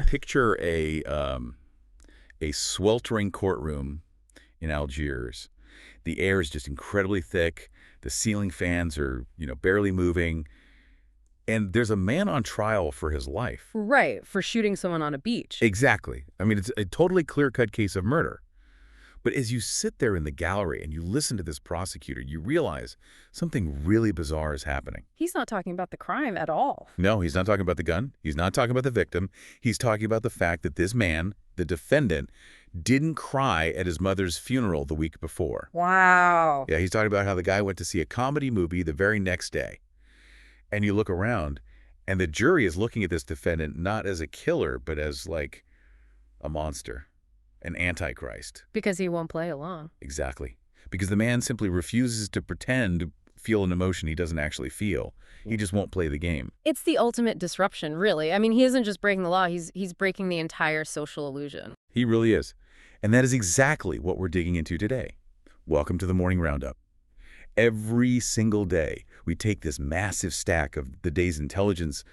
Picture a sweltering courtroom in Algiers. The air is just incredibly thick. The ceiling fans are, barely moving. And there's a man on trial for his life. Right, for shooting someone on a beach. Exactly. I mean, it's a totally clear-cut case of murder. But as you sit there in the gallery and you listen to this prosecutor, you realize something really bizarre is happening. He's not talking about the crime at all. No, he's not talking about the gun. He's not talking about the victim. He's talking about the fact that this man, the defendant, didn't cry at his mother's funeral the week before. Wow. Yeah, he's talking about how the guy went to see a comedy movie the very next day. And you look around, and the jury is looking at this defendant not as a killer, but as, like, a monster, an antichrist. Because he won't play along. Exactly. Because the man simply refuses to pretend to feel an emotion he doesn't actually feel. He just won't play the game. It's the ultimate disruption, really. I mean, he isn't just breaking the law, he's breaking the entire social illusion. He really is. And that is exactly what we're digging into today. Welcome to the Morning Roundup. Every single day, we take this massive stack of the day's intelligence,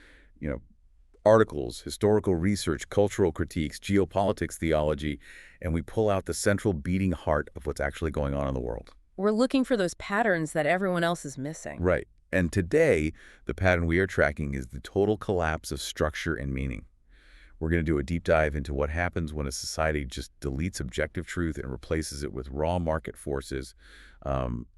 articles, historical research, cultural critiques, geopolitics theology, and we pull out the central beating heart of what's actually going on in the world. We're looking for those patterns that everyone else is missing. Right. And today, the pattern we are tracking is the total collapse of structure and meaning. We're going to do a deep dive into what happens when a society just deletes objective truth and replaces it with raw market forces,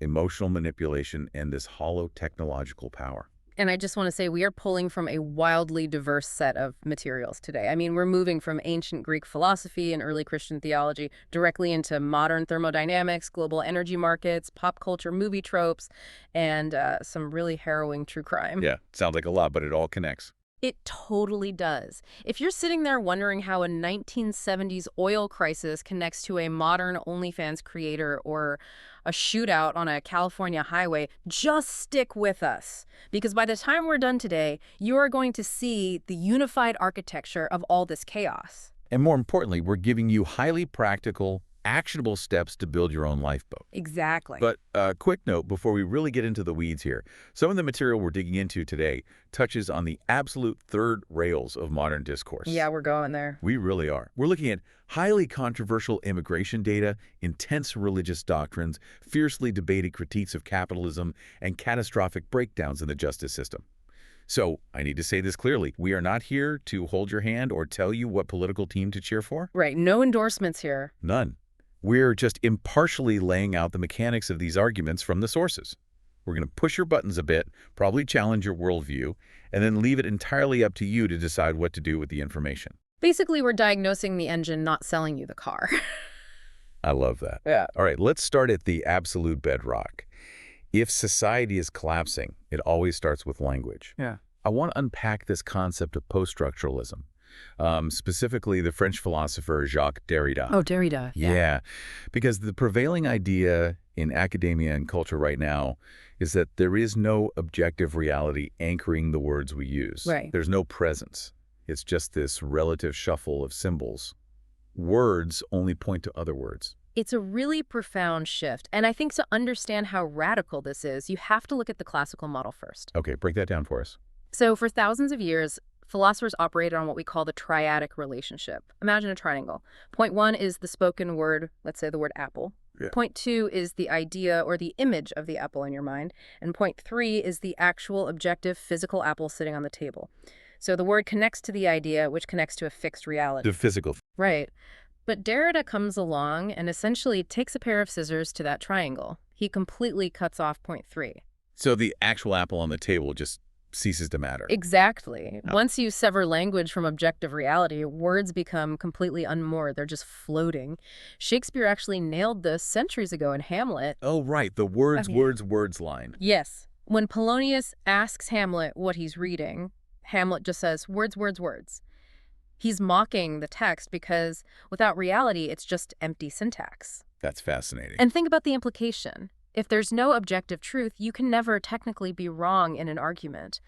emotional manipulation, and this hollow technological power. And I just want to say we are pulling from a wildly diverse set of materials today. I mean, we're moving from ancient Greek philosophy and early Christian theology directly into modern thermodynamics, global energy markets, pop culture movie tropes, and some really harrowing true crime. Yeah, sounds like a lot, but it all connects. It totally does. If you're sitting there wondering how a 1970s oil crisis connects to a modern OnlyFans creator or a shootout on a California highway, just stick with us. Because by the time we're done today, you are going to see the unified architecture of all this chaos. And more importantly, we're giving you highly practical, actionable steps to build your own lifeboat. Exactly. But a quick note before we really get into the weeds here. Some of the material we're digging into today touches on the absolute third rails of modern discourse. Yeah, we're going there. We really are. We're looking at highly controversial immigration data, intense religious doctrines, fiercely debated critiques of capitalism, and catastrophic breakdowns in the justice system. So, I need to say this clearly. We are not here to hold your hand or tell you what political team to cheer for. Right, no endorsements here. None. We're just impartially laying out the mechanics of these arguments from the sources. We're going to push your buttons a bit, probably challenge your worldview, and then leave it entirely up to you to decide what to do with the information. Basically, we're diagnosing the engine, not selling you the car. I love that. Yeah. All right, let's start at the absolute bedrock. If society is collapsing, it always starts with language. Yeah. I want to unpack this concept of post-structuralism. Specifically the French philosopher Jacques Derrida. Oh, Derrida. Yeah, because the prevailing idea in academia and culture right now is that there is no objective reality anchoring the words we use. Right. There's no presence. It's just this relative shuffle of symbols. Words only point to other words. It's a really profound shift. And I think to understand how radical this is, you have to look at the classical model first. Okay, break that down for us. So for thousands of years, philosophers operated on what we call the triadic relationship. Imagine a triangle. Point one is the spoken word, let's say the word apple. Yeah. Point two is the idea or the image of the apple in your mind. And point three is the actual objective physical apple sitting on the table. So the word connects to the idea, which connects to a fixed reality. The physical. Right. But Derrida comes along and essentially takes a pair of scissors to that triangle. He completely cuts off point three. So the actual apple on the table just ceases to matter. Exactly. Oh. Once you sever language from objective reality, words become completely unmoored. They're just floating. Shakespeare actually nailed this centuries ago in Hamlet. Oh, right. The words, words line. Yes. When Polonius asks Hamlet what he's reading, Hamlet just says, words, words, words. He's mocking the text because without reality, it's just empty syntax. That's fascinating. And think about the implication. If there's no objective truth, you can never technically be wrong in an argument.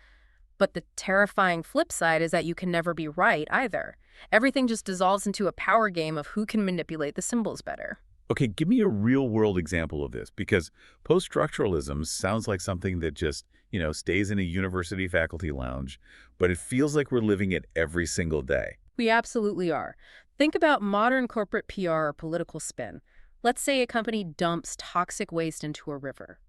But the terrifying flip side is that you can never be right either. Everything just dissolves into a power game of who can manipulate the symbols better. Okay, give me a real-world example of this, because post-structuralism sounds like something that just, stays in a university faculty lounge, but it feels like we're living it every single day. We absolutely are. Think about modern corporate PR or political spin. Let's say a company dumps toxic waste into a river.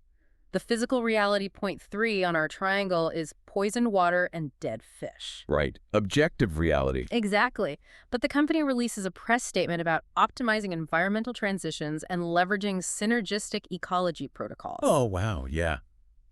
The physical reality point 3 on our triangle is poisoned water and dead fish. Right. Objective reality. Exactly. But the company releases a press statement about optimizing environmental transitions and leveraging synergistic ecology protocols. Oh, wow. Yeah.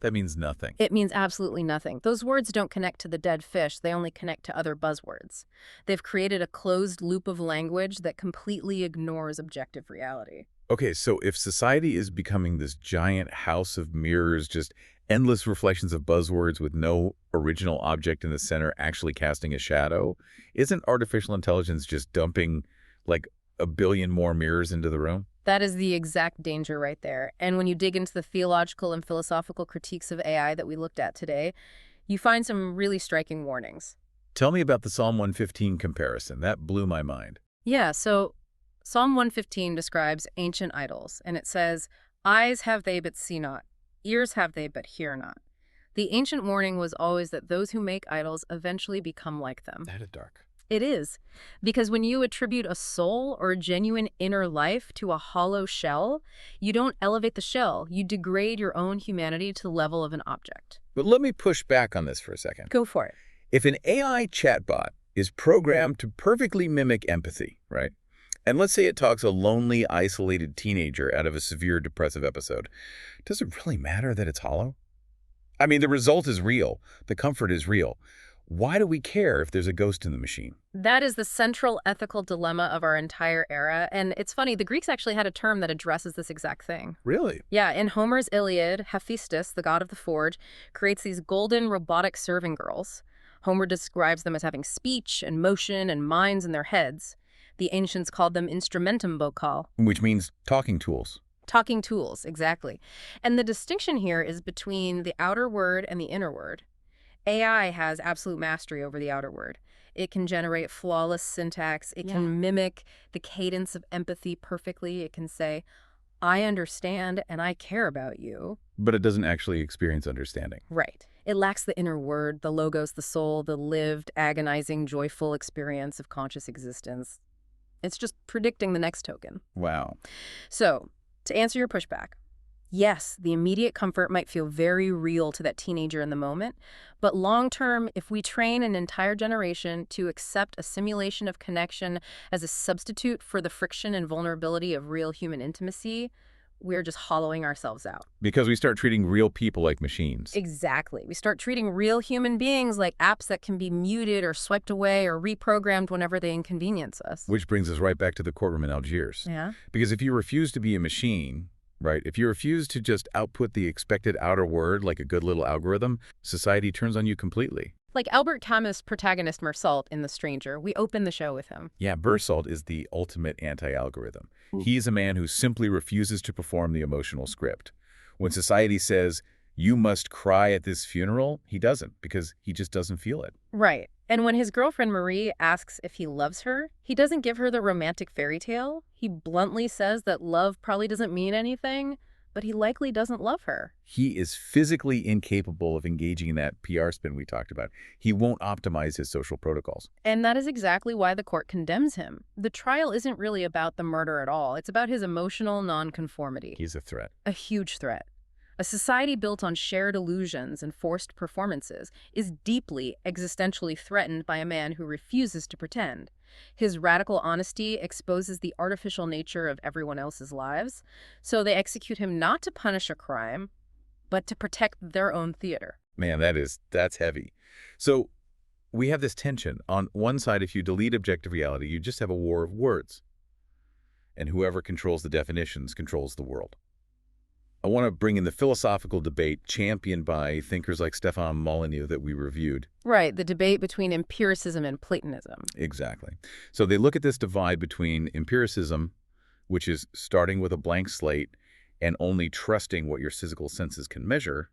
That means nothing. It means absolutely nothing. Those words don't connect to the dead fish, they only connect to other buzzwords. They've created a closed loop of language that completely ignores objective reality. Okay, so if society is becoming this giant house of mirrors, just endless reflections of buzzwords with no original object in the center actually casting a shadow, isn't artificial intelligence just dumping like a billion more mirrors into the room? That is the exact danger right there. And when you dig into the theological and philosophical critiques of AI that we looked at today, you find some really striking warnings. Tell me about the Psalm 115 comparison. That blew my mind. Yeah, so Psalm 115 describes ancient idols, and it says, "Eyes have they but see not, ears have they but hear not." The ancient warning was always that those who make idols eventually become like them. That is dark. It is, because when you attribute a soul or a genuine inner life to a hollow shell, you don't elevate the shell, you degrade your own humanity to the level of an object. But let me push back on this for a second. Go for it. If an AI chatbot is programmed to perfectly mimic empathy, right? And let's say it talks a lonely, isolated teenager out of a severe depressive episode, does it really matter that it's hollow? I mean, the result is real. The comfort is real. Why do we care if there's a ghost in the machine? That is the central ethical dilemma of our entire era. And it's funny, the Greeks actually had a term that addresses this exact thing. Really? Yeah, in Homer's Iliad, Hephaestus, the god of the forge, creates these golden robotic serving girls. Homer describes them as having speech and motion and minds in their heads. The ancients called them instrumentum vocal. Which means talking tools. Talking tools, exactly. And the distinction here is between the outer word and the inner word. AI has absolute mastery over the outer word. It can generate flawless syntax. It can mimic the cadence of empathy perfectly. It can say, "I understand and I care about you." But it doesn't actually experience understanding. Right. It lacks the inner word, the logos, the soul, the lived, agonizing, joyful experience of conscious existence. It's just predicting the next token. Wow. So, to answer your pushback, yes, the immediate comfort might feel very real to that teenager in the moment, but long-term, if we train an entire generation to accept a simulation of connection as a substitute for the friction and vulnerability of real human intimacy, we're just hollowing ourselves out. Because we start treating real people like machines. Exactly. We start treating real human beings like apps that can be muted or swiped away or reprogrammed whenever they inconvenience us. Which brings us right back to the courtroom in Algiers. Yeah. Because if you refuse to be a machine, right, if you refuse to just output the expected outer word like a good little algorithm, society turns on you completely. Like Albert Camus' protagonist Mersault in The Stranger, we open the show with him. Yeah, Mersault is the ultimate anti-algorithm. He's a man who simply refuses to perform the emotional script. When society says, "You must cry at this funeral," he doesn't, because he just doesn't feel it. Right. And when his girlfriend Marie asks if he loves her, he doesn't give her the romantic fairy tale. He bluntly says that love probably doesn't mean anything, but he likely doesn't love her. He is physically incapable of engaging in that PR spin we talked about. He won't optimize his social protocols. And that is exactly why the court condemns him. The trial isn't really about the murder at all. It's about his emotional nonconformity. He's a threat. A huge threat. A society built on shared illusions and forced performances is deeply existentially threatened by a man who refuses to pretend. His radical honesty exposes the artificial nature of everyone else's lives, so they execute him not to punish a crime, but to protect their own theater. Man, that's heavy. So we have this tension. On one side, if you delete objective reality, you just have a war of words. And whoever controls the definitions controls the world. I want to bring in the philosophical debate championed by thinkers like Stefan Molyneux that we reviewed. Right, the debate between empiricism and Platonism. Exactly. So they look at this divide between empiricism, which is starting with a blank slate and only trusting what your physical senses can measure,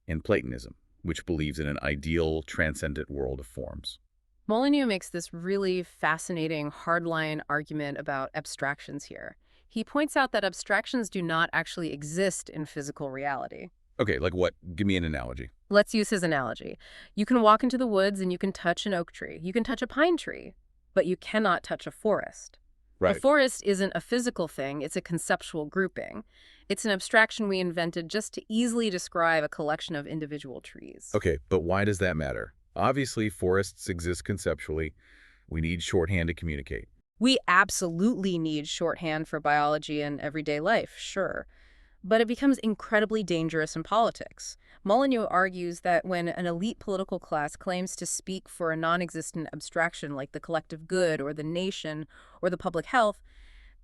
and Platonism, which believes in an ideal, transcendent world of forms. Molyneux makes this really fascinating hardline argument about abstractions here. He points out that abstractions do not actually exist in physical reality. Okay, like what? Give me an analogy. Let's use his analogy. You can walk into the woods and you can touch an oak tree. You can touch a pine tree. but you cannot touch a forest. A Right. forest isn't a physical thing, it's a conceptual grouping. It's an abstraction we invented just to easily describe a collection of individual trees. Okay, but why does that matter? Obviously, forests exist conceptually. We need shorthand to communicate. We absolutely need shorthand for biology and everyday life, sure. But it becomes incredibly dangerous in politics. Molyneux argues that when an elite political class claims to speak for a non-existent abstraction like the collective good or the nation or the public health,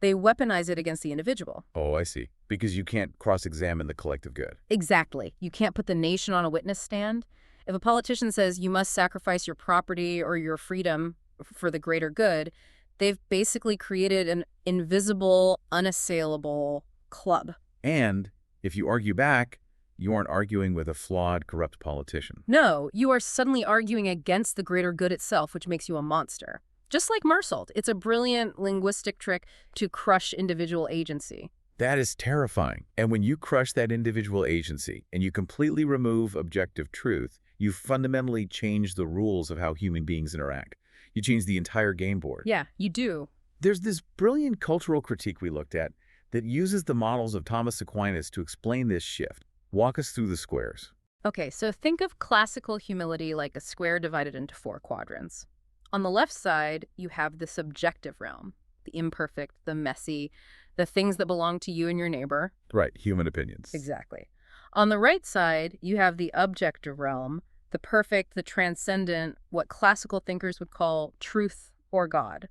they weaponize it against the individual. Oh, I see. Because you can't cross-examine the collective good. Exactly. You can't put the nation on a witness stand. If a politician says you must sacrifice your property or your freedom for the greater good, they've basically created an invisible, unassailable club. And if you argue back, you aren't arguing with a flawed, corrupt politician. No, you are suddenly arguing against the greater good itself, which makes you a monster. Just like Mersault, it's a brilliant linguistic trick to crush individual agency. That is terrifying. And when you crush that individual agency and you completely remove objective truth, you fundamentally change the rules of how human beings interact. You change the entire game board. Yeah, you do. There's this brilliant cultural critique we looked at that uses the models of Thomas Aquinas to explain this shift. Walk us through the squares. Okay, so think of classical humility like a square divided into 4 quadrants. On the left side, you have the subjective realm, the imperfect, the messy, the things that belong to you and your neighbor. Right, human opinions. Exactly. On the right side, you have the objective realm, the perfect, the transcendent, what classical thinkers would call truth or God.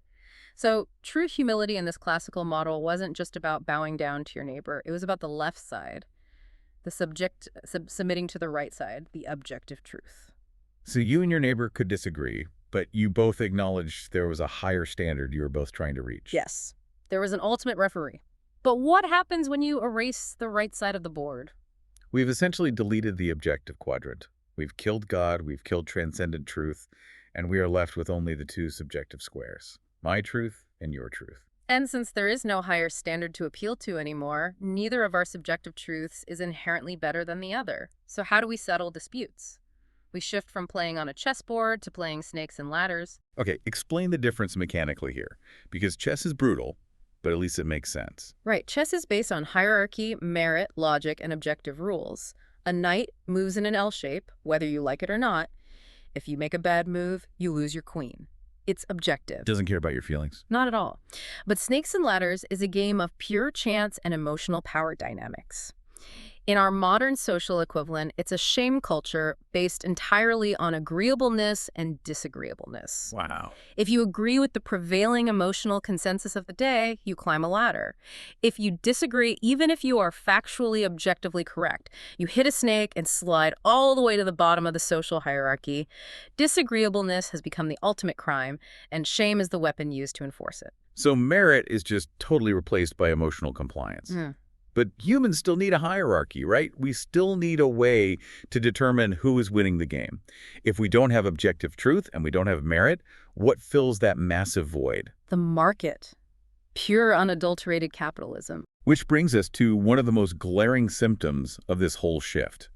So true humility in this classical model wasn't just about bowing down to your neighbor. It was about the left side, the submitting to the right side, the objective truth. So you and your neighbor could disagree, but you both acknowledged there was a higher standard you were both trying to reach. Yes, there was an ultimate referee. But what happens when you erase the right side of the board? We've essentially deleted the objective quadrant. We've killed God, we've killed transcendent truth, and we are left with only the 2 subjective squares. My truth and your truth. And since there is no higher standard to appeal to anymore, neither of our subjective truths is inherently better than the other. So how do we settle disputes? We shift from playing on a chessboard to playing snakes and ladders. Okay, explain the difference mechanically here, because chess is brutal, but at least it makes sense. Right, chess is based on hierarchy, merit, logic, and objective rules. A knight moves in an L shape, whether you like it or not. If you make a bad move, you lose your queen. It's objective. Doesn't care about your feelings. Not at all. But Snakes and Ladders is a game of pure chance and emotional power dynamics. In our modern social equivalent, it's a shame culture based entirely on agreeableness and disagreeableness. Wow. If you agree with the prevailing emotional consensus of the day, you climb a ladder. If you disagree, even if you are factually, objectively correct, you hit a snake and slide all the way to the bottom of the social hierarchy. Disagreeableness has become the ultimate crime, and shame is the weapon used to enforce it. So merit is just totally replaced by emotional compliance. But humans still need a hierarchy, right? We still need a way to determine who is winning the game. If we don't have objective truth and we don't have merit, what fills that massive void? The market. Pure, unadulterated capitalism. Which brings us to one of the most glaring symptoms of this whole shift.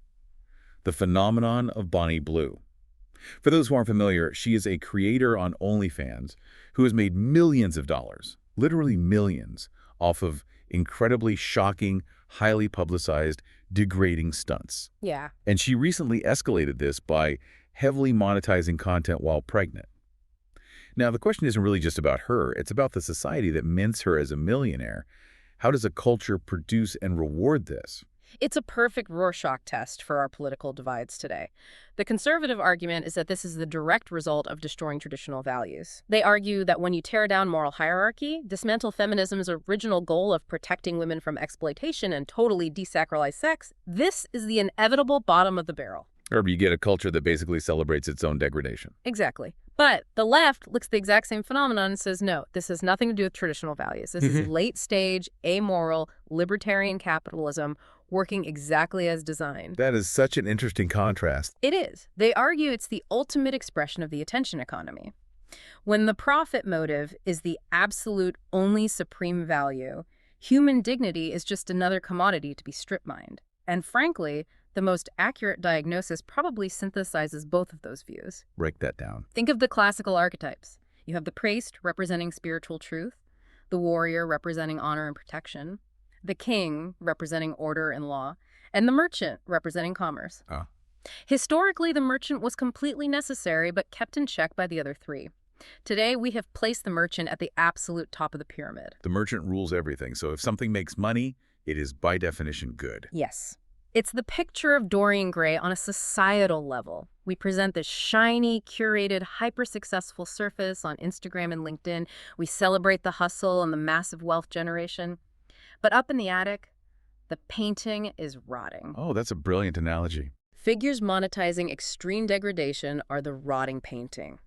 The phenomenon of Bonnie Blue. For those who aren't familiar, she is a creator on OnlyFans who has made millions of dollars, literally millions, off of incredibly shocking, highly publicized, degrading stunts. Yeah. And she recently escalated this by heavily monetizing content while pregnant. Now, the question isn't really just about her. It's about the society that mints her as a millionaire. How does a culture produce and reward this? It's a perfect Rorschach test for our political divides today. The conservative argument is that this is the direct result of destroying traditional values. They argue that when you tear down moral hierarchy, dismantle feminism's original goal of protecting women from exploitation and totally desacralize sex, this is the inevitable bottom of the barrel. Or you get a culture that basically celebrates its own degradation. Exactly. But the left looks at the exact same phenomenon and says, no, this has nothing to do with traditional values. This is late-stage, amoral, libertarian capitalism working exactly as designed. That is such an interesting contrast. It is. They argue it's the ultimate expression of the attention economy. When the profit motive is the absolute only supreme value, human dignity is just another commodity to be strip-mined. And frankly, the most accurate diagnosis probably synthesizes both of those views. Break that down. Think of the classical archetypes. You You have the priest representing spiritual truth, the warrior representing honor and protection, the king representing order and law, and the merchant representing commerce. Ah. Historically, the merchant was completely necessary but kept in check by the other three. Today, we have placed the merchant at the absolute top of the pyramid. The merchant rules everything, so if something makes money, it is by definition good. Yes. It's the picture of Dorian Gray on a societal level. We present this shiny, curated, hyper-successful surface on Instagram and LinkedIn. We celebrate the hustle and the massive wealth generation. But up in the attic, the painting is rotting. Oh, that's a brilliant analogy. Figures monetizing extreme degradation are the rotting painting.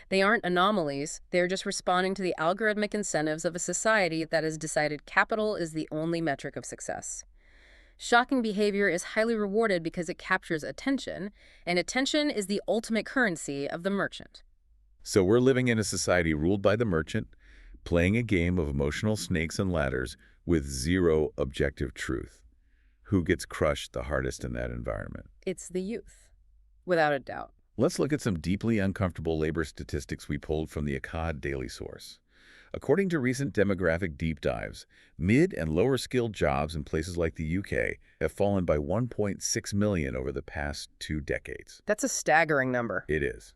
They aren't anomalies, they're just responding to the algorithmic incentives of a society that has decided capital is the only metric of success. Shocking behavior is highly rewarded because it captures attention, and attention is the ultimate currency of the merchant. So we're living in a society ruled by the merchant, playing a game of emotional snakes and ladders with zero objective truth. Who gets crushed the hardest in that environment? It's the youth, without a doubt. Let's look at some deeply uncomfortable labor statistics we pulled from the Akkad Daily Source. According to recent demographic deep dives, mid- and lower-skilled jobs in places like the UK have fallen by 1.6 million over the past 2 decades. That's a staggering number. It is.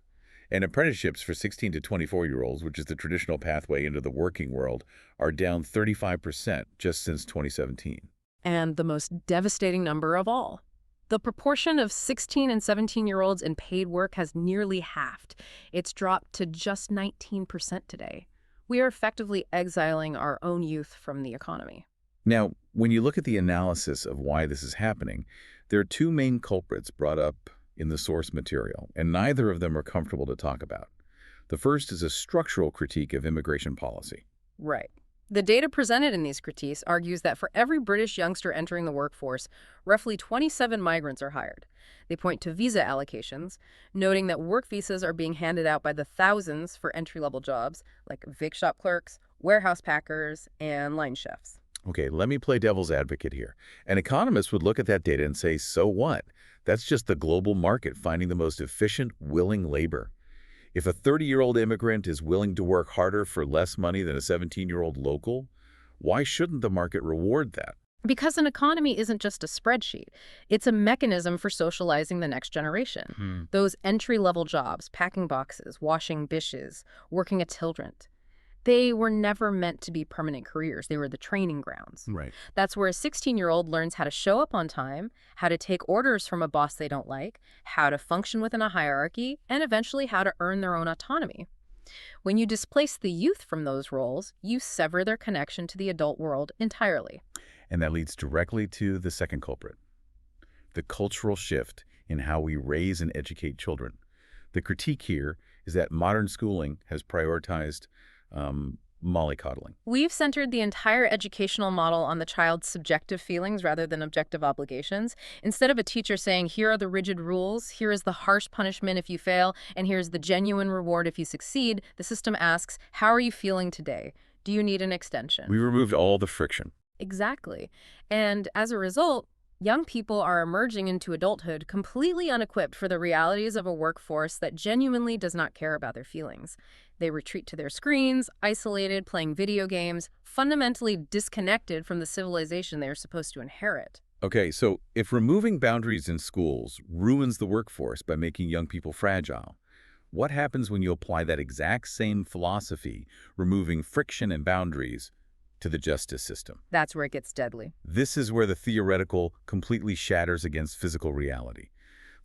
And apprenticeships for 16 to 24-year-olds, which is the traditional pathway into the working world, are down 35% just since 2017. And the most devastating number of all. The proportion of 16 and 17-year-olds in paid work has nearly halved. It's dropped to just 19% today. We are effectively exiling our own youth from the economy. Now, when you look at the analysis of why this is happening, there are 2 main culprits brought up in the source material, and neither of them are comfortable to talk about. The first is a structural critique of immigration policy. Right. The data presented in these critiques argues that for every British youngster entering the workforce, roughly 27 migrants are hired. They point to visa allocations, noting that work visas are being handed out by the thousands for entry-level jobs like Vic shop clerks, warehouse packers, and line chefs. Okay, let me play devil's advocate here. An economist would look at that data and say, so what? That's just the global market finding the most efficient, willing labor. If a 30-year-old immigrant is willing to work harder for less money than a 17-year-old local, why shouldn't the market reward that? Because an economy isn't just a spreadsheet. It's a mechanism for socializing the next generation. Those entry-level jobs, packing boxes, washing dishes, working a tilderant, they were never meant to be permanent careers. They were the training grounds. Right. That's where a 16-year-old learns how to show up on time, how to take orders from a boss they don't like, how to function within a hierarchy, and eventually how to earn their own autonomy. When you displace the youth from those roles, you sever their connection to the adult world entirely. And that leads directly to the second culprit, the cultural shift in how we raise and educate children. The critique here is that modern schooling has prioritized mollycoddling. We've centered the entire educational model on the child's subjective feelings rather than objective obligations. Instead of a teacher saying, here are the rigid rules, here is the harsh punishment if you fail, and here's the genuine reward if you succeed, the system asks, how are you feeling today? Do you need an extension? We removed all the friction. Exactly. And as a result, young people are emerging into adulthood completely unequipped for the realities of a workforce that genuinely does not care about their feelings. They retreat to their screens, isolated, playing video games, fundamentally disconnected from the civilization they are supposed to inherit. Okay, so if removing boundaries in schools ruins the workforce by making young people fragile, what happens when you apply that exact same philosophy, removing friction and boundaries, to the justice system? That's where it gets deadly. This is where the theoretical completely shatters against physical reality.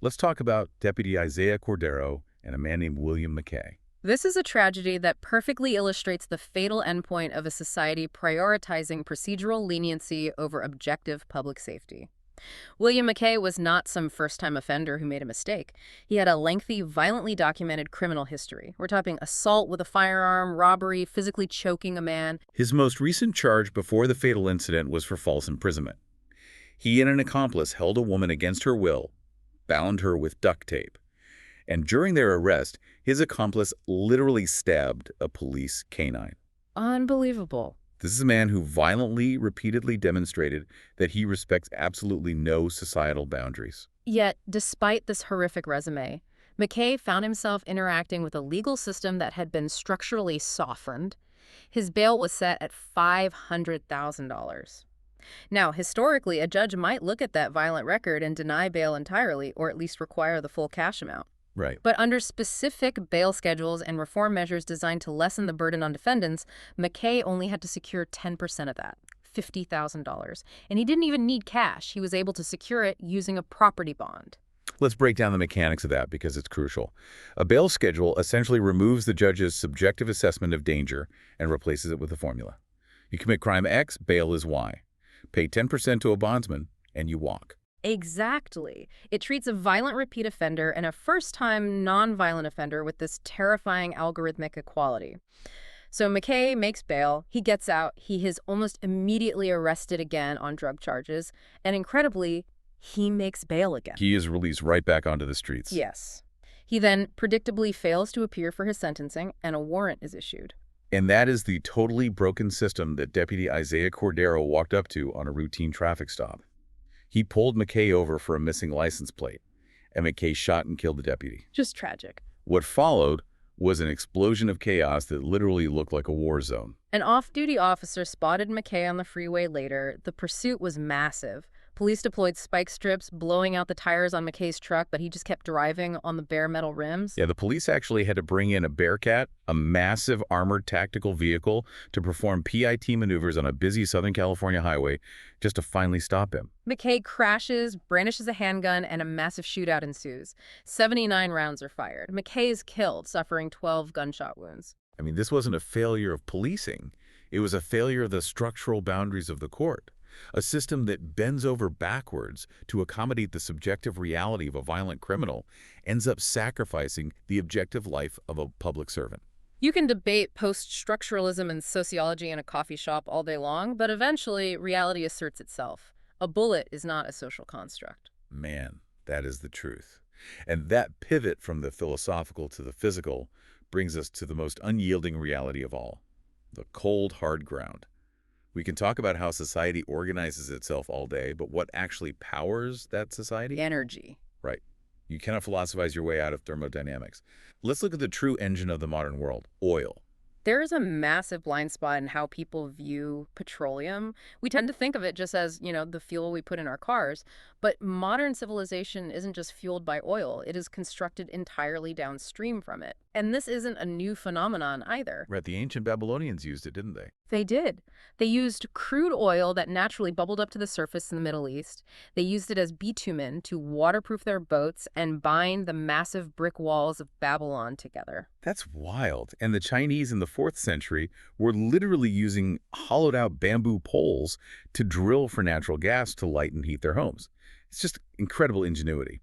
Let's talk about Deputy Isaiah Cordero and a man named William McKay. This is a tragedy that perfectly illustrates the fatal endpoint of a society prioritizing procedural leniency over objective public safety. William McKay was not some first-time offender who made a mistake. He had a lengthy, violently documented criminal history. We're talking assault with a firearm, robbery, physically choking a man. His most recent charge before the fatal incident was for false imprisonment. He and an accomplice held a woman against her will, bound her with duct tape, and during their arrest, his accomplice literally stabbed a police canine. Unbelievable. This is a man who violently, repeatedly demonstrated that he respects absolutely no societal boundaries. Yet, despite this horrific resume, McKay found himself interacting with a legal system that had been structurally softened. His bail was set at $500,000. Now, historically, a judge might look at that violent record and deny bail entirely, or at least require the full cash amount. Right. But under specific bail schedules and reform measures designed to lessen the burden on defendants, McKay only had to secure 10% of that, $50,000. And he didn't even need cash. He was able to secure it using a property bond. Let's break down the mechanics of that because it's crucial. A bail schedule essentially removes the judge's subjective assessment of danger and replaces it with a formula. You commit crime X, bail is Y. Pay 10% to a bondsman, and you walk. Exactly. It treats a violent repeat offender and a first-time non-violent offender with this terrifying algorithmic equality. So McKay makes bail, he gets out, he is almost immediately arrested again on drug charges, and incredibly, he makes bail again. He is released right back onto the streets. Yes. He then predictably fails to appear for his sentencing, and a warrant is issued. And that is the totally broken system that Deputy Isaiah Cordero walked up to on a routine traffic stop. He pulled McKay over for a missing license plate, and McKay shot and killed the deputy. Just tragic. What followed was an explosion of chaos that literally looked like a war zone. An off-duty officer spotted McKay on the freeway later. The pursuit was massive. Police deployed spike strips, blowing out the tires on McKay's truck, but he just kept driving on the bare metal rims. Yeah, the police actually had to bring in a Bearcat, a massive armored tactical vehicle, to perform PIT maneuvers on a busy Southern California highway just to finally stop him. McKay crashes, brandishes a handgun, and a massive shootout ensues. 79 rounds are fired. McKay is killed, suffering 12 gunshot wounds. I mean, this wasn't a failure of policing. It was a failure of the structural boundaries of the court. A system that bends over backwards to accommodate the subjective reality of a violent criminal ends up sacrificing the objective life of a public servant. You can debate post-structuralism and sociology in a coffee shop all day long, but eventually reality asserts itself. A bullet is not a social construct. Man, that is the truth. And that pivot from the philosophical to the physical brings us to the most unyielding reality of all, the cold, hard ground. We can talk about how society organizes itself all day, but what actually powers that society? Energy. Right. You cannot philosophize your way out of thermodynamics. Let's look at the true engine of the modern world, oil. There is a massive blind spot in how people view petroleum. We tend to think of it just as, the fuel we put in our cars. But modern civilization isn't just fueled by oil. It is constructed entirely downstream from it. And this isn't a new phenomenon either. Right, the ancient Babylonians used it, didn't they? They did. They used crude oil that naturally bubbled up to the surface in the Middle East. They used it as bitumen to waterproof their boats and bind the massive brick walls of Babylon together. That's wild. And the Chinese in the 4th century were literally using hollowed-out bamboo poles to drill for natural gas to light and heat their homes. It's just incredible ingenuity.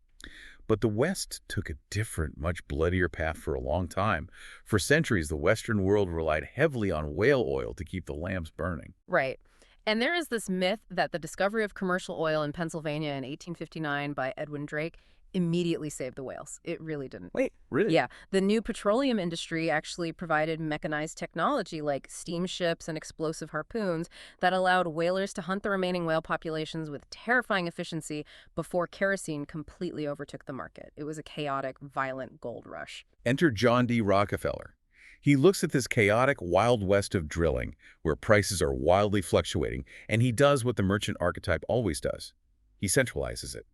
But the West took a different, much bloodier path for a long time. For centuries, the Western world relied heavily on whale oil to keep the lamps burning. Right. And there is this myth that the discovery of commercial oil in Pennsylvania in 1859 by Edwin Drake immediately saved the whales. It really didn't. Wait, really? Yeah. The new petroleum industry actually provided mechanized technology like steamships and explosive harpoons that allowed whalers to hunt the remaining whale populations with terrifying efficiency before kerosene completely overtook the market. It was a chaotic, violent gold rush. Enter John D. Rockefeller. He looks at this chaotic Wild West of drilling, where prices are wildly fluctuating, and he does what the merchant archetype always does. He centralizes it.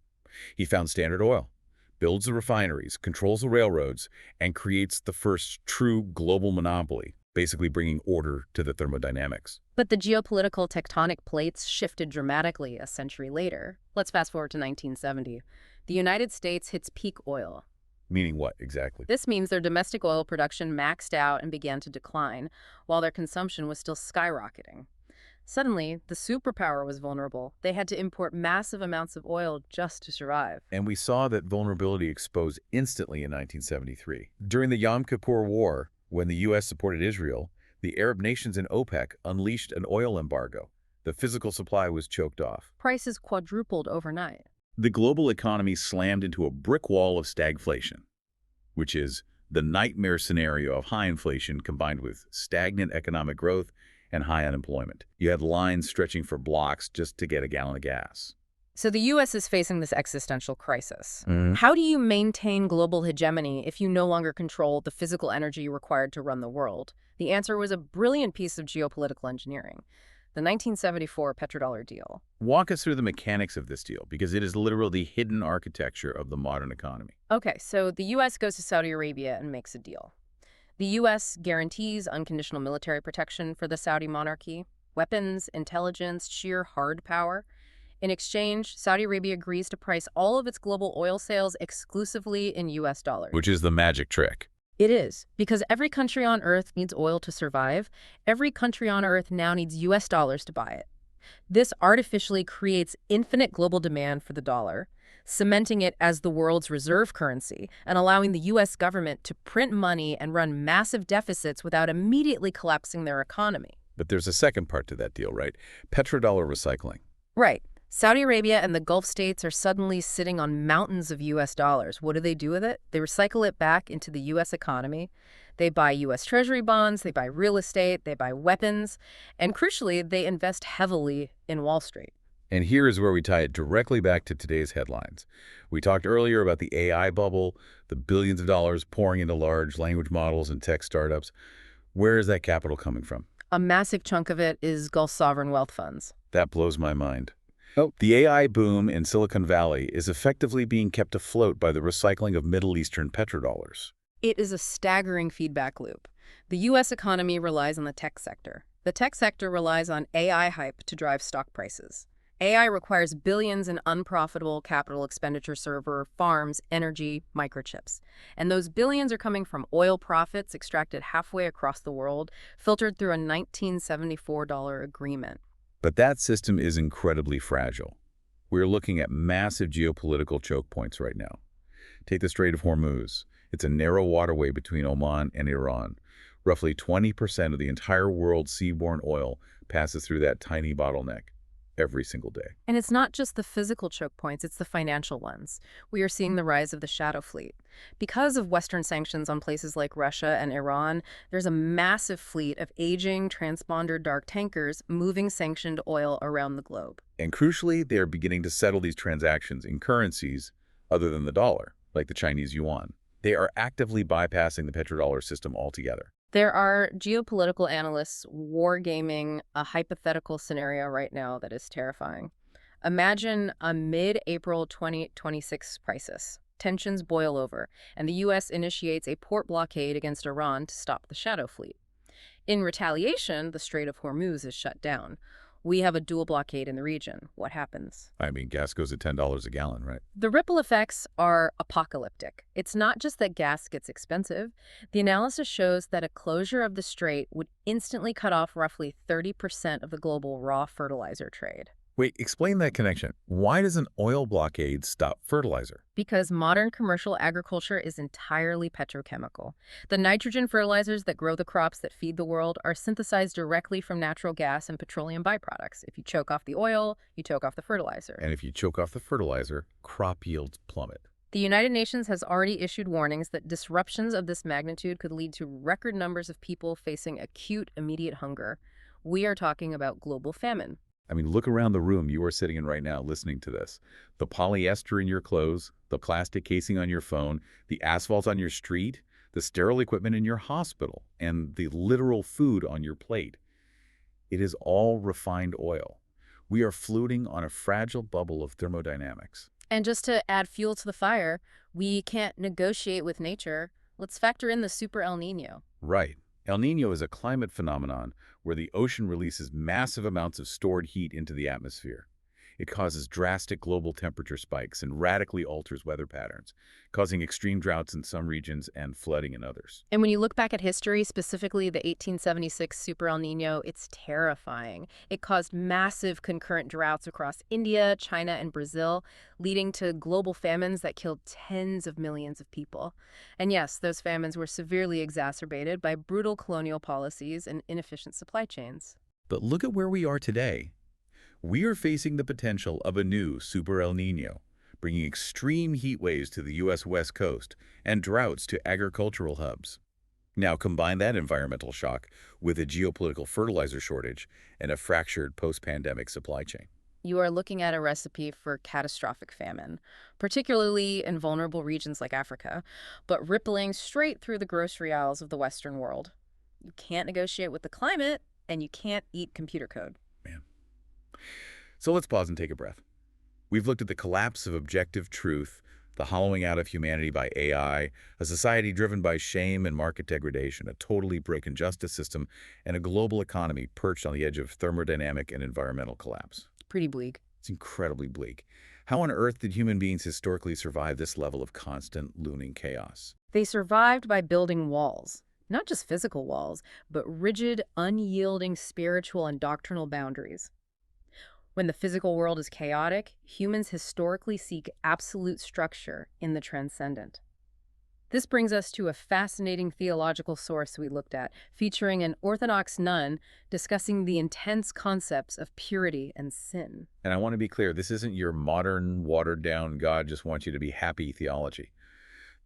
He found Standard Oil, builds the refineries, controls the railroads, and creates the first true global monopoly, basically bringing order to the thermodynamics. But the geopolitical tectonic plates shifted dramatically a century later. Let's fast forward to 1970. The United States hits peak oil. Meaning what, exactly? This means their domestic oil production maxed out and began to decline, while their consumption was still skyrocketing. Suddenly, the superpower was vulnerable. They had to import massive amounts of oil just to survive. And we saw that vulnerability exposed instantly in 1973. During the Yom Kippur War, when the U.S. supported Israel, the Arab nations in OPEC unleashed an oil embargo. The physical supply was choked off. Prices quadrupled overnight. The global economy slammed into a brick wall of stagflation, which is the nightmare scenario of high inflation combined with stagnant economic growth and high unemployment. You had lines stretching for blocks just to get a gallon of gas. So the U.S. is facing this existential crisis. Mhm. How do you maintain global hegemony if you no longer control the physical energy required to run the world? The answer was a brilliant piece of geopolitical engineering, the 1974 petrodollar deal. Walk us through the mechanics of this deal, because it is literally the hidden architecture of the modern economy. Okay, so the U.S. goes to Saudi Arabia and makes a deal. The U.S. guarantees unconditional military protection for the Saudi monarchy, weapons, intelligence, sheer hard power. In exchange, Saudi Arabia agrees to price all of its global oil sales exclusively in U.S. dollars. Which is the magic trick. It is, because every country on Earth needs oil to survive. Every country on Earth now needs U.S. dollars to buy it. This artificially creates infinite global demand for the dollar, cementing it as the world's reserve currency and allowing the U.S. government to print money and run massive deficits without immediately collapsing their economy. But there's a second part to that deal, right? Petrodollar recycling. Right. Saudi Arabia and the Gulf states are suddenly sitting on mountains of U.S. dollars. What do they do with it? They recycle it back into the U.S. economy. They buy U.S. Treasury bonds, they buy real estate, they buy weapons, and crucially, they invest heavily in Wall Street. And here is where we tie it directly back to today's headlines. We talked earlier about the AI bubble, the billions of dollars pouring into large language models and tech startups. Where is that capital coming from? A massive chunk of it is Gulf sovereign wealth funds. That blows my mind. The AI boom in Silicon Valley is effectively being kept afloat by the recycling of Middle Eastern petrodollars. It is a staggering feedback loop. The U.S. economy relies on the tech sector. The tech sector relies on AI hype to drive stock prices. AI requires billions in unprofitable capital expenditure server, farms, energy, microchips. And those billions are coming from oil profits extracted halfway across the world, filtered through a 1974 agreement. But that system is incredibly fragile. We're looking at massive geopolitical choke points right now. Take the Strait of Hormuz. It's a narrow waterway between Oman and Iran. Roughly 20% of the entire world's seaborne oil passes through that tiny bottleneck every single day. And it's not just the physical choke points, it's the financial ones. We are seeing the rise of the shadow fleet. Because of Western sanctions on places like Russia and Iran, there's a massive fleet of aging transponder dark tankers moving sanctioned oil around the globe. And crucially, they're beginning to settle these transactions in currencies other than the dollar, like the Chinese yuan. They are actively bypassing the petrodollar system altogether. There are geopolitical analysts wargaming a hypothetical scenario right now that is terrifying. Imagine a mid-April 2026 crisis. Tensions boil over, and the U.S. initiates a port blockade against Iran to stop the shadow fleet. In retaliation, the Strait of Hormuz is shut down. We have a dual blockade in the region. What happens? I mean, gas goes at $10 a gallon, right? The ripple effects are apocalyptic. It's not just that gas gets expensive. The analysis shows that a closure of the strait would instantly cut off roughly 30% of the global raw fertilizer trade. Wait, explain that connection. Why does an oil blockade stop fertilizer? Because modern commercial agriculture is entirely petrochemical. The nitrogen fertilizers that grow the crops that feed the world are synthesized directly from natural gas and petroleum byproducts. If you choke off the oil, you choke off the fertilizer. And if you choke off the fertilizer, crop yields plummet. The United Nations has already issued warnings that disruptions of this magnitude could lead to record numbers of people facing acute, immediate hunger. We are talking about global famine. I mean, look around the room you are sitting in right now listening to this. The polyester in your clothes, the plastic casing on your phone, the asphalt on your street, the sterile equipment in your hospital, and the literal food on your plate. It is all refined oil. We are floating on a fragile bubble of thermodynamics. And just to add fuel to the fire, we can't negotiate with nature. Let's factor in the super El Nino. Right. El Nino is a climate phenomenon where the ocean releases massive amounts of stored heat into the atmosphere. It causes drastic global temperature spikes and radically alters weather patterns, causing extreme droughts in some regions and flooding in others. And when you look back at history, specifically the 1876 Super El Nino, it's terrifying. It caused massive concurrent droughts across India, China, and Brazil, leading to global famines that killed tens of millions of people. And yes, those famines were severely exacerbated by brutal colonial policies and inefficient supply chains. But look at where we are today. We are facing the potential of a new Super El Nino, bringing extreme heat waves to the U.S. West Coast and droughts to agricultural hubs. Now combine that environmental shock with a geopolitical fertilizer shortage and a fractured post-pandemic supply chain. You are looking at a recipe for catastrophic famine, particularly in vulnerable regions like Africa, but rippling straight through the grocery aisles of the Western world. You can't negotiate with the climate, and you can't eat computer code. Man. So let's pause and take a breath. We've looked at the collapse of objective truth, the hollowing out of humanity by AI, a society driven by shame and market degradation, a totally broken justice system, and a global economy perched on the edge of thermodynamic and environmental collapse. It's pretty bleak. It's incredibly bleak. How on earth did human beings historically survive this level of constant looming chaos? They survived by building walls. Not just physical walls, but rigid, unyielding spiritual and doctrinal boundaries. When the physical world is chaotic, humans historically seek absolute structure in the transcendent. This brings us to a fascinating theological source we looked at, featuring an Orthodox nun discussing the intense concepts of purity and sin. And I want to be clear, this isn't your modern, watered-down God just wants you to be happy theology.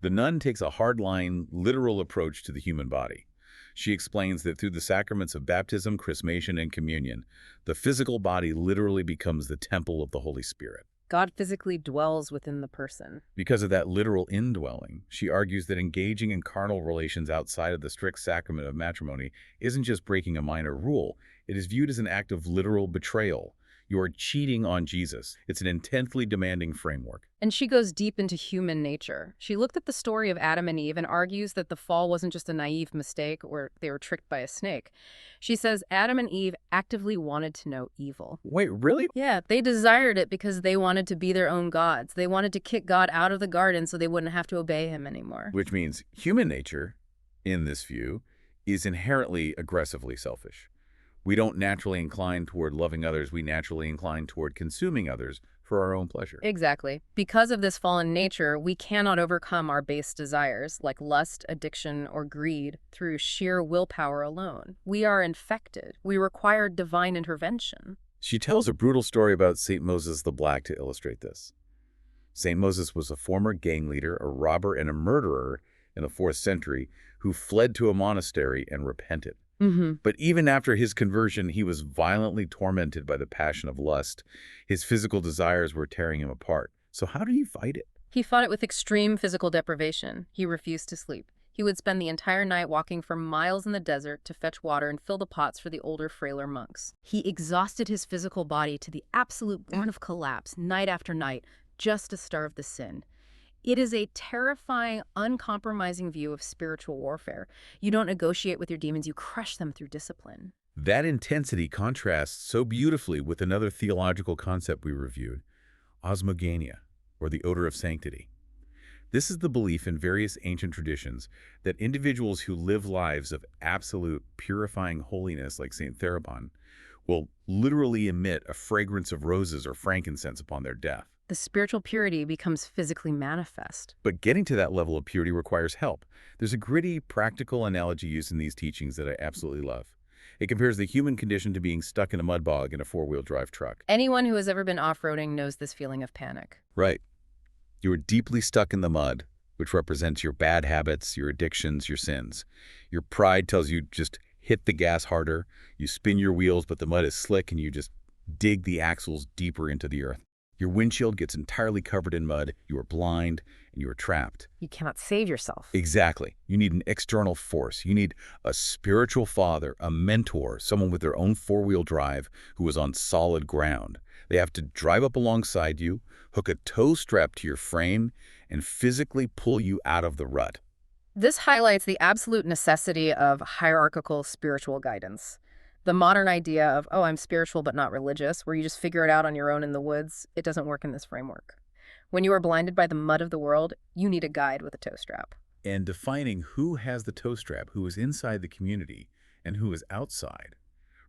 The nun takes a hardline, literal approach to the human body. She explains that through the sacraments of baptism, chrismation, and communion, the physical body literally becomes the temple of the Holy Spirit. God physically dwells within the person. Because of that literal indwelling, she argues that engaging in carnal relations outside of the strict sacrament of matrimony isn't just breaking a minor rule, it is viewed as an act of literal betrayal. You are cheating on Jesus. It's an intensely demanding framework. And she goes deep into human nature. She looked at the story of Adam and Eve and argues that the fall wasn't just a naive mistake or they were tricked by a snake. She says Adam and Eve actively wanted to know evil. Wait, really? Yeah, they desired it because they wanted to be their own gods. They wanted to kick God out of the garden so they wouldn't have to obey him anymore. Which means human nature, in this view, is inherently aggressively selfish. We don't naturally incline toward loving others. We naturally incline toward consuming others for our own pleasure. Exactly. Because of this fallen nature, we cannot overcome our base desires, like lust, addiction, or greed, through sheer willpower alone. We are infected. We require divine intervention. She tells a brutal story about St. Moses the Black to illustrate this. St. Moses was a former gang leader, a robber, and a murderer in the 4th century who fled to a monastery and repented. But even after his conversion, he was violently tormented by the passion of lust. His physical desires were tearing him apart. So how did he fight it? He fought it with extreme physical deprivation. He refused to sleep. He would spend the entire night walking for miles in the desert to fetch water and fill the pots for the older, frailer monks. He exhausted his physical body to the absolute point of collapse night after night just to starve the sin. It is a terrifying, uncompromising view of spiritual warfare. You don't negotiate with your demons, you crush them through discipline. That intensity contrasts so beautifully with another theological concept we reviewed, osmogenia, or the odor of sanctity. This is the belief in various ancient traditions that individuals who live lives of absolute, purifying holiness like St. Therophon will literally emit a fragrance of roses or frankincense upon their death. The spiritual purity becomes physically manifest. But getting to that level of purity requires help. There's a gritty, practical analogy used in these teachings that I absolutely love. It compares the human condition to being stuck in a mud bog in a 4-wheel drive truck. Anyone who has ever been off-roading knows this feeling of panic. Right. You are deeply stuck in the mud, which represents your bad habits, your addictions, your sins. Your pride tells you just hit the gas harder. You spin your wheels, but the mud is slick and you just dig the axles deeper into the earth. Your windshield gets entirely covered in mud, you are blind, and you are trapped. You cannot save yourself. Exactly. You need an external force. You need a spiritual father, a mentor, someone with their own 4-wheel drive who is on solid ground. They have to drive up alongside you, hook a tow strap to your frame, and physically pull you out of the rut. This highlights the absolute necessity of hierarchical spiritual guidance. The modern idea of, oh, I'm spiritual but not religious, where you just figure it out on your own in the woods, it doesn't work in this framework. When you are blinded by the mud of the world, you need a guide with a tow strap. And defining who has the tow strap, who is inside the community, and who is outside,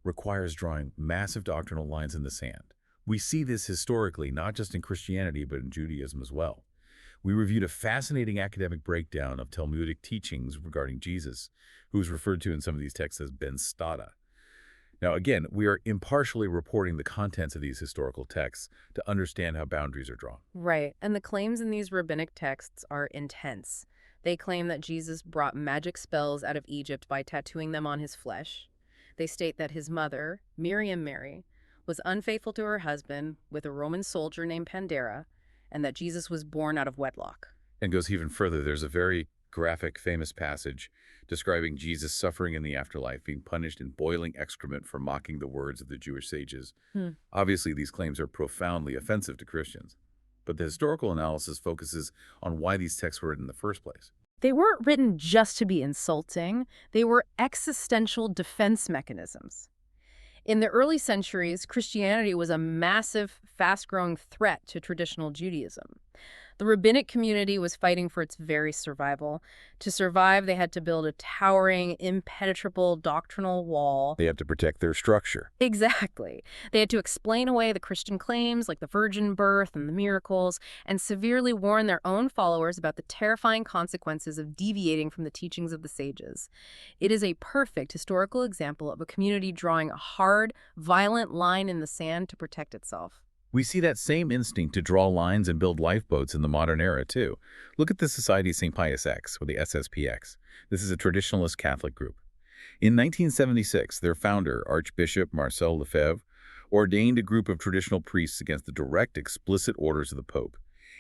requires drawing massive doctrinal lines in the sand. We see this historically, not just in Christianity, but in Judaism as well. We reviewed a fascinating academic breakdown of Talmudic teachings regarding Jesus, who is referred to in some of these texts as Ben Stada. Now, again, we are impartially reporting the contents of these historical texts to understand how boundaries are drawn. Right, and the claims in these rabbinic texts are intense. They claim that Jesus brought magic spells out of Egypt by tattooing them on his flesh. They state that his mother, Miriam Mary, was unfaithful to her husband with a Roman soldier named Pandera, and that Jesus was born out of wedlock. And goes even further. There's a very graphic, famous passage describing Jesus suffering in the afterlife, being punished in boiling excrement for mocking the words of the Jewish sages. Obviously, these claims are profoundly offensive to Christians, but the historical analysis focuses on why these texts were written in the first place. They weren't written just to be insulting. They were existential defense mechanisms. In the early centuries, Christianity was a massive, fast-growing threat to traditional Judaism. The rabbinic community was fighting for its very survival. To survive, they had to build a towering, impenetrable doctrinal wall. They have to protect their structure. Exactly. They had to explain away the Christian claims like the virgin birth and the miracles, and severely warn their own followers about the terrifying consequences of deviating from the teachings of the sages. It is a perfect historical example of a community drawing a hard, violent line in the sand to protect itself. We see that same instinct to draw lines and build lifeboats in the modern era, too. Look at the Society of St. Pius X, or the SSPX. This is a traditionalist Catholic group. In 1976, their founder, Archbishop Marcel Lefebvre, ordained a group of traditional priests against the direct, explicit orders of the Pope.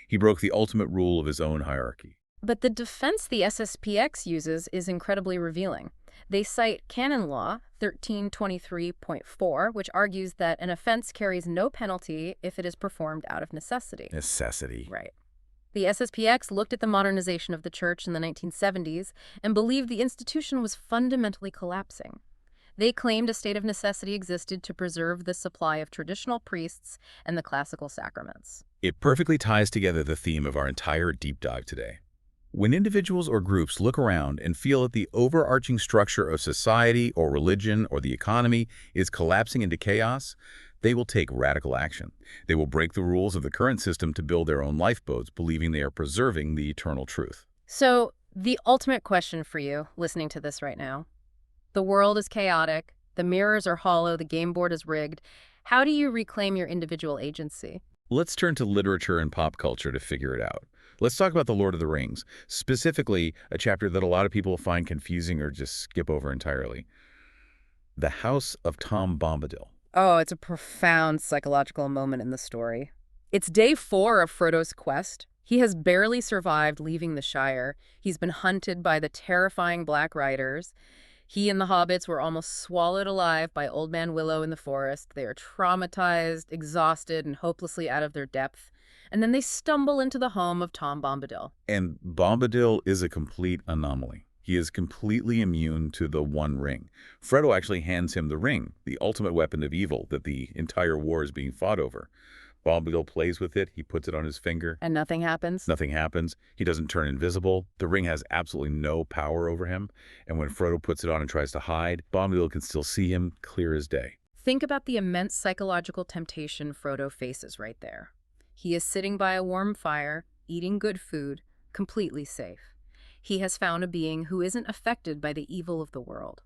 He broke the ultimate rule of his own hierarchy. But the defense the SSPX uses is incredibly revealing. They cite canon law 1323.4, which argues that an offense carries no penalty if it is performed out of necessity. Necessity. Right. The SSPX looked at the modernization of the church in the 1970s and believed the institution was fundamentally collapsing. They claimed a state of necessity existed to preserve the supply of traditional priests and the classical sacraments. It perfectly ties together the theme of our entire deep dive today. When individuals or groups look around and feel that the overarching structure of society or religion or the economy is collapsing into chaos, they will take radical action. They will break the rules of the current system to build their own lifeboats, believing they are preserving the eternal truth. So, the ultimate question for you, listening to this right now, the world is chaotic, the mirrors are hollow, the game board is rigged. How do you reclaim your individual agency? Let's turn to literature and pop culture to figure it out. Let's talk about The Lord of the Rings, specifically a chapter that a lot of people find confusing or just skip over entirely. The House of Tom Bombadil. Oh, it's a profound psychological moment in the story. It's day 4 of Frodo's quest. He has barely survived leaving the Shire. He's been hunted by the terrifying Black Riders. He and the hobbits were almost swallowed alive by Old Man Willow in the forest. They are traumatized, exhausted, and hopelessly out of their depth. And then they stumble into the home of Tom Bombadil. And Bombadil is a complete anomaly. He is completely immune to the One Ring. Frodo actually hands him the ring, the ultimate weapon of evil that the entire war is being fought over. Bombadil plays with it. He puts it on his finger. And nothing happens? Nothing happens. He doesn't turn invisible. The ring has absolutely no power over him. And when Frodo puts it on and tries to hide, Bombadil can still see him clear as day. Think about the immense psychological temptation Frodo faces right there. He is sitting by a warm fire, eating good food, completely safe. He has found a being who isn't affected by the evil of the world.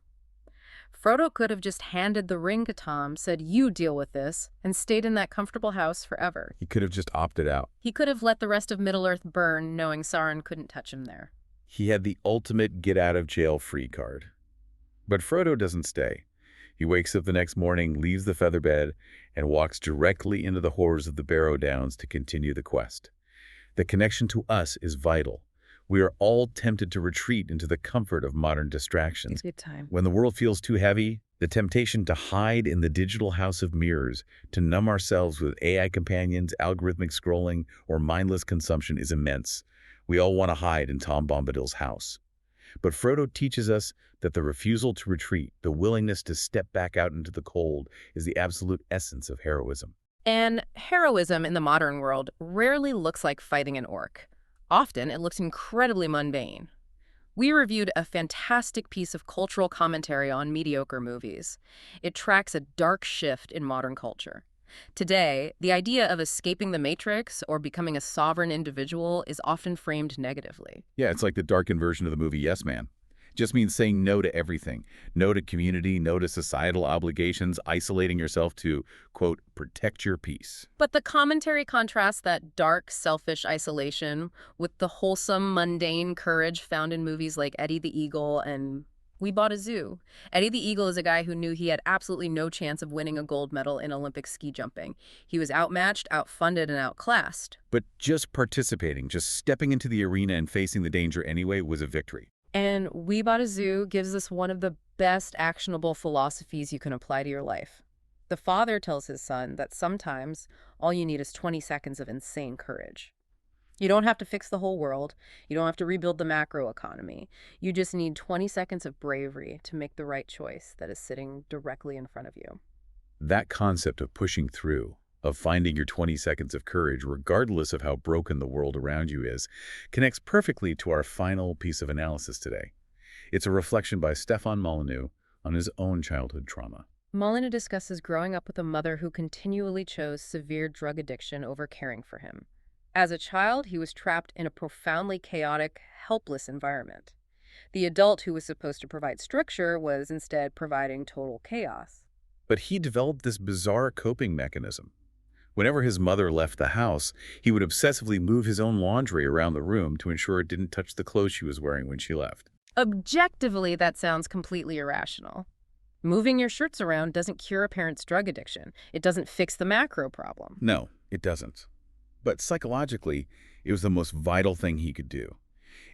Frodo could have just handed the ring to Tom, said, "You deal with this," and stayed in that comfortable house forever. He could have just opted out. He could have let the rest of Middle-earth burn, knowing Sauron couldn't touch him there. He had the ultimate get-out-of-jail-free card. But Frodo doesn't stay. He wakes up the next morning, leaves the feather bed, and walks directly into the horrors of the Barrow Downs to continue the quest. The connection to us is vital. We are all tempted to retreat into the comfort of modern distractions. It's a good time. When the world feels too heavy, the temptation to hide in the digital house of mirrors, to numb ourselves with AI companions, algorithmic scrolling, or mindless consumption is immense. We all want to hide in Tom Bombadil's house. But Frodo teaches us that the refusal to retreat, the willingness to step back out into the cold, is the absolute essence of heroism. And heroism in the modern world rarely looks like fighting an orc. Often, it looks incredibly mundane. We reviewed a fantastic piece of cultural commentary on mediocre movies. It tracks a dark shift in modern culture. Today, the idea of escaping the matrix or becoming a sovereign individual is often framed negatively. Yeah, it's like the darkened version of the movie Yes Man. It just means saying no to everything. No to community, no to societal obligations, isolating yourself to, quote, protect your peace. But the commentary contrasts that dark, selfish isolation with the wholesome, mundane courage found in movies like Eddie the Eagle and We bought a zoo. Eddie the Eagle is a guy who knew he had absolutely no chance of winning a gold medal in Olympic ski jumping. He was outmatched, outfunded, and outclassed. But just participating, just stepping into the arena and facing the danger anyway was a victory. And We Bought a Zoo gives us one of the best actionable philosophies you can apply to your life. The father tells his son that sometimes all you need is 20 seconds of insane courage. You don't have to fix the whole world. You don't have to rebuild the macro economy. You just need 20 seconds of bravery to make the right choice that is sitting directly in front of you. That concept of pushing through, of finding your 20 seconds of courage, regardless of how broken the world around you is, connects perfectly to our final piece of analysis today. It's a reflection by Stefan Molyneux on his own childhood trauma. Molyneux discusses growing up with a mother who continually chose severe drug addiction over caring for him. As a child, he was trapped in a profoundly chaotic, helpless environment. The adult who was supposed to provide structure was instead providing total chaos. But he developed this bizarre coping mechanism. Whenever his mother left the house, he would obsessively move his own laundry around the room to ensure it didn't touch the clothes she was wearing when she left. Objectively, that sounds completely irrational. Moving your shirts around doesn't cure a parent's drug addiction. It doesn't fix the macro problem. No, it doesn't. But psychologically, it was the most vital thing he could do.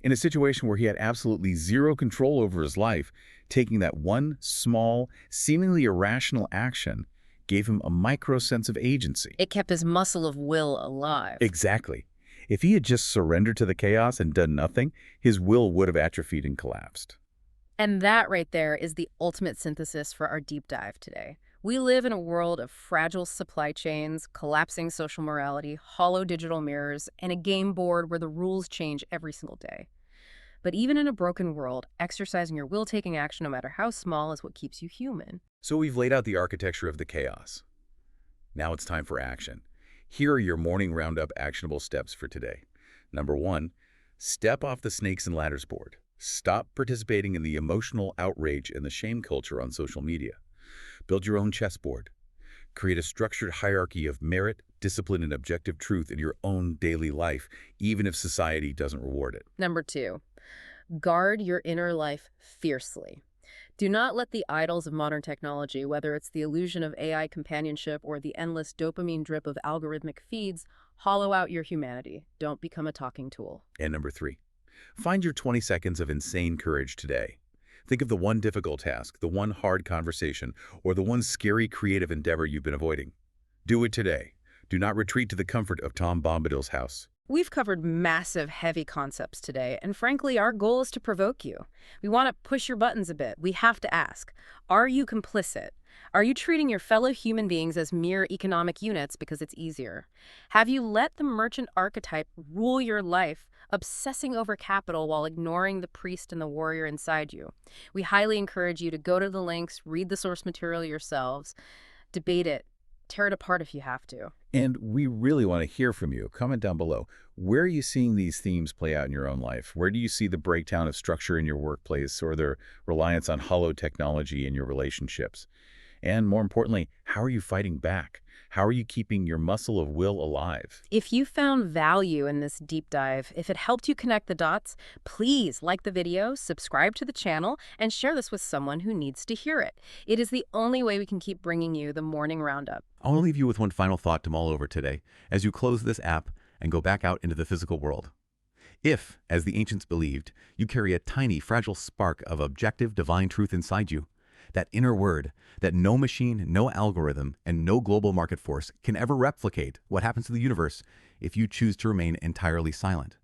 In a situation where he had absolutely zero control over his life, taking that one small, seemingly irrational action gave him a micro sense of agency. It kept his muscle of will alive. Exactly. If he had just surrendered to the chaos and done nothing, his will would have atrophied and collapsed. And that right there is the ultimate synthesis for our deep dive today. We live in a world of fragile supply chains, collapsing social morality, hollow digital mirrors, and a game board where the rules change every single day. But even in a broken world, exercising your will, taking action, no matter how small, is what keeps you human. So we've laid out the architecture of the chaos. Now it's time for action. Here are your morning roundup actionable steps for today. Number 1, step off the snakes and ladders board. Stop participating in the emotional outrage and the shame culture on social media. Build your own chessboard. Create a structured hierarchy of merit, discipline, and objective truth in your own daily life, even if society doesn't reward it. Number 2, guard your inner life fiercely. Do not let the idols of modern technology, whether it's the illusion of AI companionship or the endless dopamine drip of algorithmic feeds, hollow out your humanity. Don't become a talking tool. And number 3, find your 20 seconds of insane courage today. Think of the one difficult task, the one hard conversation, or the one scary creative endeavor you've been avoiding. Do it today. Do not retreat to the comfort of Tom Bombadil's house. We've covered massive, heavy concepts today, and frankly, our goal is to provoke you. We want to push your buttons a bit. We have to ask, are you complicit? Are you treating your fellow human beings as mere economic units because it's easier? Have you let the merchant archetype rule your life, obsessing over capital while ignoring the priest and the warrior inside you? We highly encourage you to go to the links, read the source material yourselves, debate it, tear it apart if you have to. And we really want to hear from you. Comment down below. Where are you seeing these themes play out in your own life? Where do you see the breakdown of structure in your workplace or the reliance on hollow technology in your relationships? And more importantly, how are you fighting back? How are you keeping your muscle of will alive? If you found value in this deep dive, if it helped you connect the dots, please like the video, subscribe to the channel, and share this with someone who needs to hear it. It is the only way we can keep bringing you the morning roundup. I want to leave you with one final thought to mull over today as you close this app and go back out into the physical world. If, as the ancients believed, you carry a tiny, fragile spark of objective divine truth inside you, that inner word that no machine, no algorithm, and no global market force can ever replicate what happens to the universe if you choose to remain entirely silent.